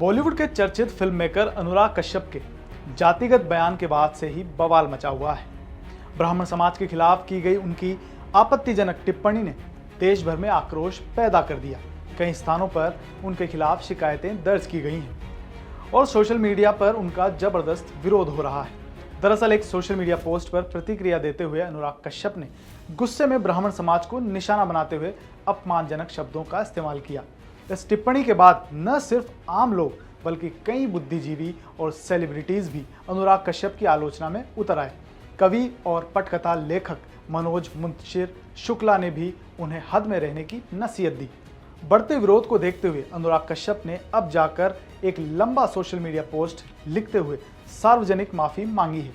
बॉलीवुड के चर्चित film maker Anurag Kashyap के जातिगत बयान के बाद से ही बवाल मचा हुआ है। ब्राह्मण समाज के खिलाफ की गई उनकी आपत्तिजनक टिप्पणी ने देश भर में आक्रोश पैदा कर दिया। कई स्थानों पर उनके खिलाफ शिकायतें दर्ज की गई हैं और सोशल मीडिया पर उनका जबरदस्त विरोध हो रहा है। दरअसल एक सोशल मीडिया पोस्ट पर प्रतिक्रिया देते हुए अनुराग कश्यप ने गुस्से में ब्राह्मण समाज को निशाना बनाते हुए अपमानजनक शब्दों का इस्तेमाल किया। इस टिप्पणी के बाद न सिर्फ आम लोग बल्कि कई बुद्धिजीवी और सेलिब्रिटीज भी अनुराग कश्यप की आलोचना में उतर आए। कवि और पटकथा लेखक मनोज मुंशिर शुक्ला ने भी उन्हें हद में रहने की नसीहत दी। बढ़ते विरोध को देखते हुए अनुराग कश्यप ने अब जाकर एक लंबा सोशल मीडिया पोस्ट लिखते हुए सार्वजनिक माफी मांगी है।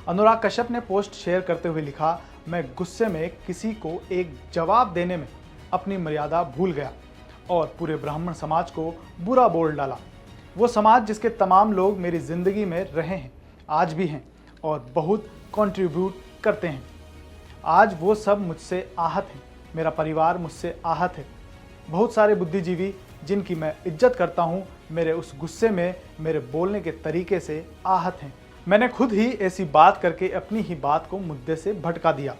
अनुराग कश्यप ने पोस्ट शेयर करते हुए लिखा, मैं गुस्से में किसी को एक जवाब देने में अपनी मर्यादा भूल गया और पूरे ब्राह्मण समाज को बुरा बोल डाला। वो समाज जिसके तमाम लोग मेरी जिंदगी में रहे हैं, आज भी हैं और बहुत कंट्रीब्यूट करते हैं। आज वो सब मुझसे आहत हैं, मेरा परिवार मुझसे आहत है। बहुत सारे बुद्धिजीवी जिनकी मैं इज्जत करता हूँ, मेरे उस गुस्से में मेरे बोलने के तरीके से आहत हैं। मैंने खुद ही ऐसी बात करके अपनी ही बात को मुद्दे से भटका दिया।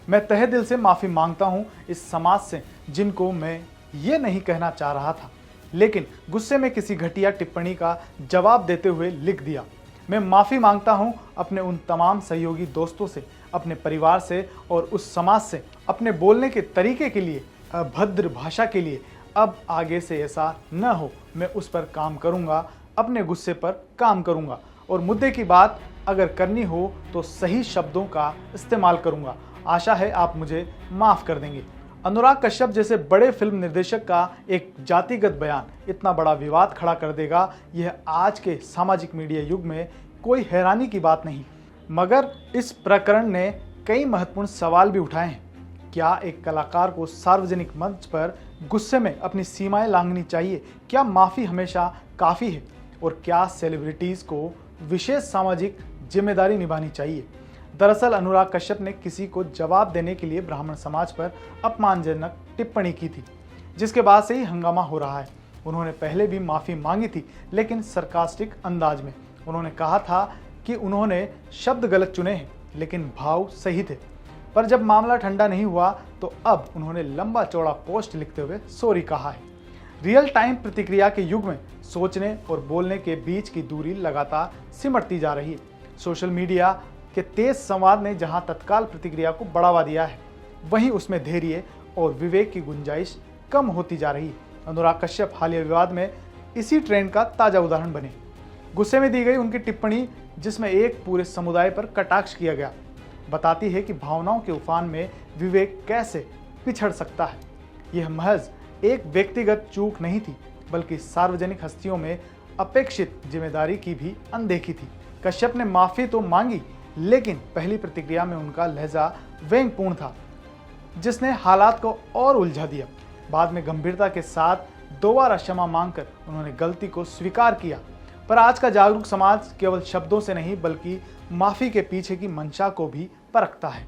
मैं तहे दिल से माफ़ी मांगता हूँ इस समाज से जिनको मैं ये नहीं कहना चाह रहा था, लेकिन गुस्से में किसी घटिया टिप्पणी का जवाब देते हुए लिख दिया। मैं माफ़ी मांगता हूँ अपने उन तमाम सहयोगी दोस्तों से, अपने परिवार से और उस समाज से अपने बोलने के तरीके के लिए, अभद्र भाषा के लिए। अब आगे से ऐसा न हो, मैं उस पर काम करूँगा, अपने गुस्से पर काम करूँगा और मुद्दे की बात अगर करनी हो तो सही शब्दों का इस्तेमाल करूँगा। आशा है आप मुझे माफ़ कर देंगे। अनुराग कश्यप जैसे बड़े फिल्म निर्देशक का एक जातिगत बयान इतना बड़ा विवाद खड़ा कर देगा, यह आज के सामाजिक मीडिया युग में कोई हैरानी की बात नहीं। मगर इस प्रकरण ने कई महत्वपूर्ण सवाल भी उठाए हैं। क्या एक कलाकार को सार्वजनिक मंच पर गुस्से में अपनी सीमाएं लांघनी चाहिए? क्या माफ़ी हमेशा काफ़ी है? और क्या सेलिब्रिटीज़ को विशेष सामाजिक जिम्मेदारी निभानी चाहिए? दरअसल अनुराग कश्यप ने किसी को जवाब देने के लिए ब्राह्मण समाज पर अपमानजनक टिप्पणी की थी, जिसके बाद से ही हंगामा हो रहा है। उन्होंने पहले भी माफ़ी मांगी थी, लेकिन सरकास्टिक अंदाज में। उन्होंने कहा था कि उन्होंने शब्द गलत चुने हैं, लेकिन भाव सही थे। पर जब मामला ठंडा नहीं हुआ तो अब उन्होंने लंबा चौड़ा पोस्ट लिखते हुए सॉरी कहा है। रियल टाइम प्रतिक्रिया के युग में सोचने और बोलने के बीच की दूरी लगातार सिमटती जा रही है। सोशल मीडिया के तेज संवाद ने जहां तत्काल प्रतिक्रिया को बढ़ावा दिया है, वहीं उसमें धैर्य और विवेक की गुंजाइश कम होती जा रही है। अनुराग कश्यप हालिया विवाद में इसी ट्रेंड का ताजा उदाहरण बने। गुस्से में दी गई उनकी टिप्पणी, जिसमें एक पूरे समुदाय पर कटाक्ष किया गया, बताती है कि भावनाओं के उफान में विवेक कैसे पिछड़ सकता है। यह महज एक व्यक्तिगत चूक नहीं थी, बल्कि सार्वजनिक हस्तियों में अपेक्षित जिम्मेदारी की भी अनदेखी थी। कश्यप ने माफ़ी तो मांगी, लेकिन पहली प्रतिक्रिया में उनका लहजा व्यंग्यपूर्ण था, जिसने हालात को और उलझा दिया। बाद में गंभीरता के साथ दोबारा क्षमा मांगकर उन्होंने गलती को स्वीकार किया। पर आज का जागरूक समाज केवल शब्दों से नहीं, बल्कि माफ़ी के पीछे की मंशा को भी परखता है।